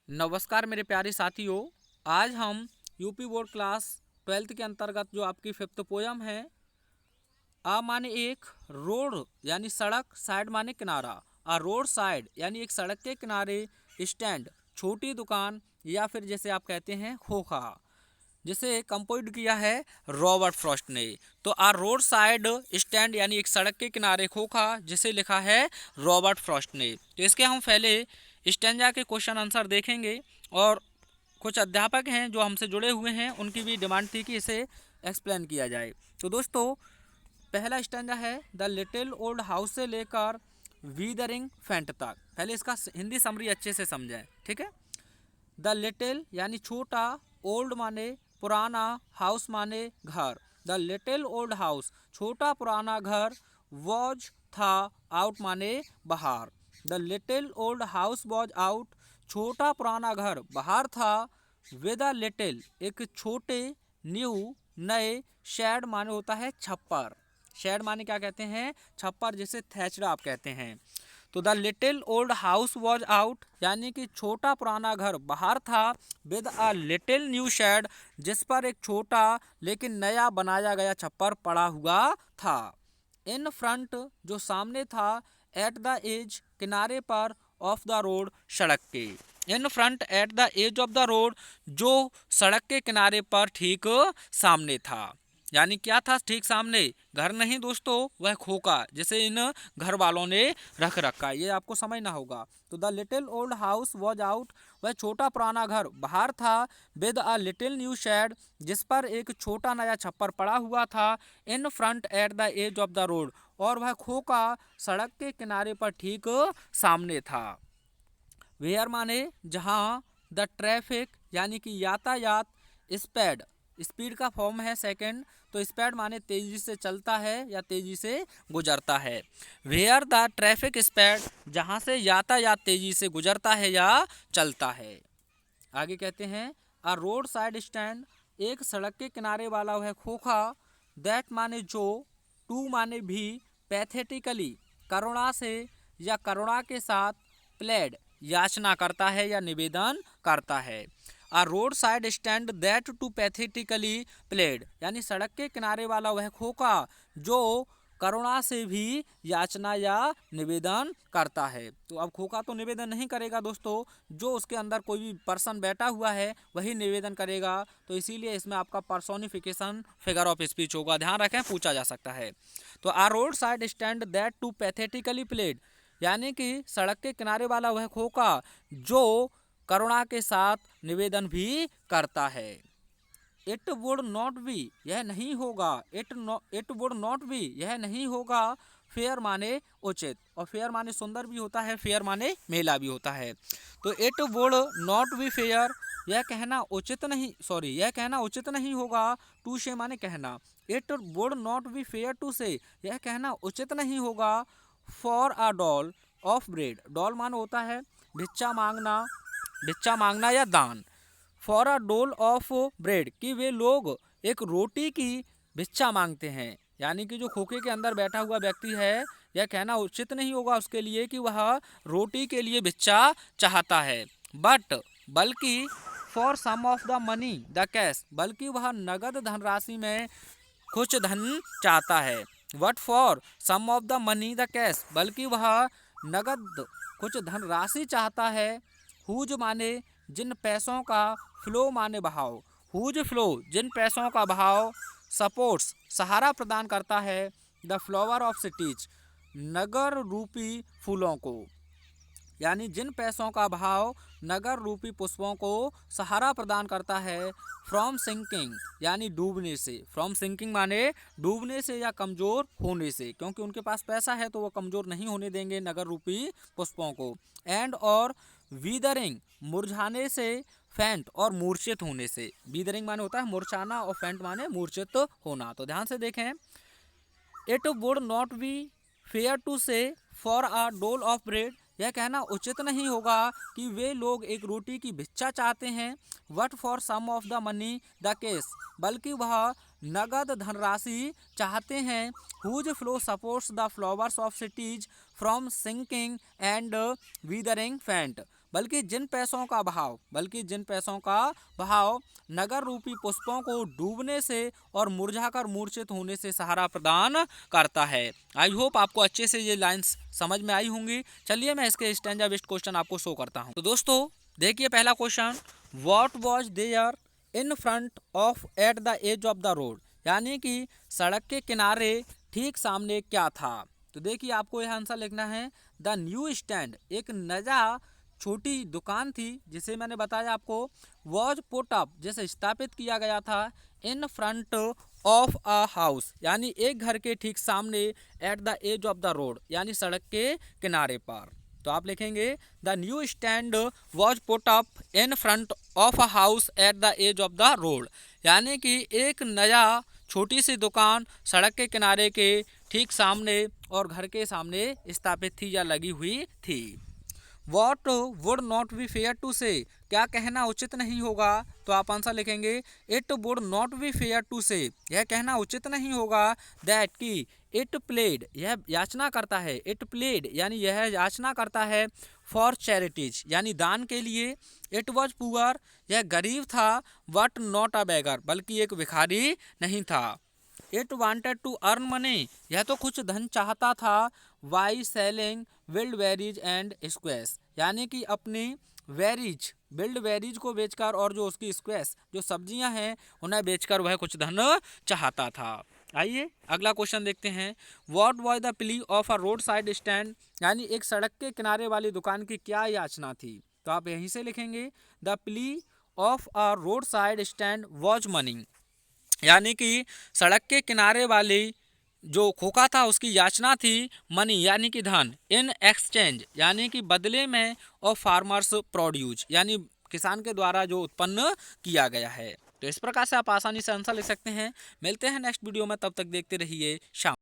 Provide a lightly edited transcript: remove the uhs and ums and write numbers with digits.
नमस्कार मेरे प्यारे साथियों। आज हम यूपी बोर्ड क्लास 12th के अंतर्गत जो आपकी फिफ्थ पोयम है, आ माने एक, रोड यानी सड़क, साइड माने किनारा। आ रोड साइड यानी एक सड़क के किनारे स्टैंड छोटी दुकान, या फिर जैसे आप कहते हैं खोखा, जिसे कंपोज किया है रॉबर्ट फ्रॉस्ट ने। तो आ रोड साइड स्टैंड यानी एक सड़क के किनारे खोखा, जिसे लिखा है रॉबर्ट फ्रॉस्ट ने। तो इसके हम पहले स्टैंजा के क्वेश्चन आंसर देखेंगे, और कुछ अध्यापक हैं जो हमसे जुड़े हुए हैं, उनकी भी डिमांड थी कि इसे एक्सप्लेन किया जाए। तो दोस्तों, पहला स्टैंजा है द लिटिल ओल्ड हाउस से लेकर वीदरिंग फेंट तक। पहले इसका हिंदी समरी अच्छे से समझें, ठीक है। द लिटिल यानी छोटा, ओल्ड माने पुराना, हाउस माने घर। द लिटिल ओल्ड हाउस छोटा पुराना घर, वॉज था, आउट माने बाहर। The little old house was out छोटा पुराना घर बाहर था। विद अ लिटिल एक छोटे, न्यू नए, शेड माने होता है छप्पर। शेड माने क्या कहते हैं? छप्पर, जिसे थैचड़ा आप कहते हैं। तो the little old house was out यानी कि छोटा पुराना घर बाहर था। With a little new shed जिस पर एक छोटा लेकिन नया बनाया गया छप्पर पड़ा हुआ था। इन फ्रंट जो सामने था, एट द एज किनारे पर, ऑफ द रोड सड़क के। In front at the edge of the road जो सड़क के किनारे पर ठीक सामने था। यानी क्या था ठीक सामने? घर नहीं दोस्तों, वह खोका जिसे इन घर वालों ने रख रखा, ये आपको समझना होगा। तो the little old house was out वह छोटा पुराना घर बाहर था। With a little new shed जिस पर एक छोटा नया छप्पर पड़ा हुआ था। In front at the edge of the road और वह खोका सड़क के किनारे पर ठीक सामने था। वेयर माने जहाँ, द ट्रैफिक यानी कि यातायात, स्पीड स्पीड का फॉर्म है सेकंड, तो स्पीड माने तेजी से चलता है या तेजी से गुजरता है। वेयर द ट्रैफिक स्पीड जहाँ से यातायात तेजी से गुजरता है या चलता है। आगे कहते हैं अ रोड साइड स्टैंड एक सड़क के किनारे वाला वह खोखा, दैट माने जो, टू माने भी, पैथेटिकली करुणा से या करुणा के साथ, प्लेड याचना करता है या निवेदन करता है। A roadside stand that too pathetically played यानी सड़क के किनारे वाला वह खोखा जो करुणा से भी याचना या निवेदन करता है। तो अब खोखा तो निवेदन नहीं करेगा दोस्तों, जो उसके अंदर कोई भी पर्सन बैठा हुआ है वही निवेदन करेगा। तो इसीलिए इसमें आपका पर्सोनिफिकेशन फिगर ऑफ स्पीच होगा, ध्यान रखें, पूछा जा सकता है। तो a roadside stand that too pathetically played यानी कि सड़क के किनारे वाला वह खोखा जो करुणा के साथ निवेदन भी करता है। इट वुड नॉट बी यह नहीं होगा, इट वुड नॉट बी यह नहीं होगा, फेयर माने उचित, और फेयर माने सुंदर भी होता है, फेयर माने मेला भी होता है। तो it would not be fair यह कहना उचित नहीं, सॉरी यह कहना उचित नहीं होगा, टू से माने कहना। It would not be fair to say यह कहना उचित नहीं होगा, for a dole of bread, dole मान होता है भिक्षा मांगना, भिक्षा मांगना या दान। For a dole of bread कि वे लोग एक रोटी की भिक्षा मांगते हैं, यानी कि जो खोखे के अंदर बैठा हुआ व्यक्ति है, यह कहना उचित नहीं होगा उसके लिए कि वह रोटी के लिए भिक्षा चाहता है। बट बल्कि, for some of the money the cash बल्कि वह नगद धनराशि में कुछ धन चाहता है। But for some of the money the cash बल्कि वह नगद कुछ धनराशि चाहता है। हुज माने जिन पैसों का, फ्लो माने बहाव, हुज फ्लो जिन पैसों का बहाव, सपोर्ट्स सहारा प्रदान करता है, द फ्लावर ऑफ सिटीज नगर रूपी फूलों को, यानी जिन पैसों का भाव नगर रूपी पुष्पों को सहारा प्रदान करता है। फ्रॉम सिंकिंग यानी डूबने से, फ्रॉम सिंकिंग माने डूबने से या कमजोर होने से, क्योंकि उनके पास पैसा है तो वो कमजोर नहीं होने देंगे नगर रूपी पुष्पों को। एंड और वीदरिंग मुरझाने से, फेंट और मूर्छित होने से। वीदरिंग माने होता है मूर्छाना और फेंट माने मूर्छित होना। तो ध्यान से देखें, it would not be fair to say for a dole of bread यह कहना उचित नहीं होगा कि वे लोग एक रोटी की भिक्षा चाहते हैं। But for some of the money the cash बल्कि वह नगद धनराशि चाहते हैं। Whose flow supports the flowers of cities from sinking and weathering faint बल्कि जिन पैसों का भाव नगर रूपी पुष्पों को डूबने से और मुरझाकर मूर्छित होने से सहारा प्रदान करता है। आई होप आपको अच्छे से ये लाइंस समझ में आई होंगी। चलिए मैं इसके स्टैंजा बेस्ड क्वेश्चन आपको शो करता हूँ। तो दोस्तों देखिए पहला question, what was there in front of at the edge of the road, यानी कि सड़क के किनारे ठीक सामने क्या था। तो देखिए आपको यह आंसर लिखना है द न्यू स्टैंड, एक नया छोटी दुकान थी जिसे मैंने बताया आपको, वॉज पुट अप जैसे स्थापित किया गया था, in front of a house यानी एक घर के ठीक सामने, at the edge of the road यानी सड़क के किनारे पर। तो आप लिखेंगे the new stand was put up in front of a house at the edge of the road, यानी कि एक नया छोटी सी दुकान सड़क के किनारे के ठीक सामने और घर के सामने स्थापित थी या लगी हुई थी। What would not be fair to say, क्या कहना उचित नहीं होगा। तो आप आंसर लिखेंगे it would not be fair to say, यह कहना उचित नहीं होगा दैट कि इट प्लेड, यह याचना करता है, इट प्लेड यानी यह याचना करता है, फॉर चैरिटीज यानी दान के लिए, इट वॉज पुअर यह गरीब था, बट नॉट अ बेगर बल्कि एक भिखारी नहीं था, it wanted to earn money यह तो कुछ धन चाहता था, by selling wild berries and squash यानी कि अपनी वेरीज बिल्ड वेरीज को बेचकर और जो उसकी स्क्वैश जो सब्जियां हैं उन्हें बेचकर वह कुछ धन चाहता था। आइए अगला क्वेश्चन देखते हैं, what was the plea of a road side stand, यानी एक सड़क के किनारे वाली दुकान की क्या याचना थी। तो आप यहीं से लिखेंगे the plea of a road side stand was money, यानी कि सड़क के किनारे वाली जो खोखा था उसकी याचना थी मनी यानी कि धन, इन एक्सचेंज यानी कि बदले में, और फार्मर्स प्रोड्यूस यानी किसान के द्वारा जो उत्पन्न किया गया है। तो इस प्रकार से आप आसानी से आंसर लिख सकते हैं। मिलते हैं नेक्स्ट वीडियो में, तब तक देखते रहिए शाम।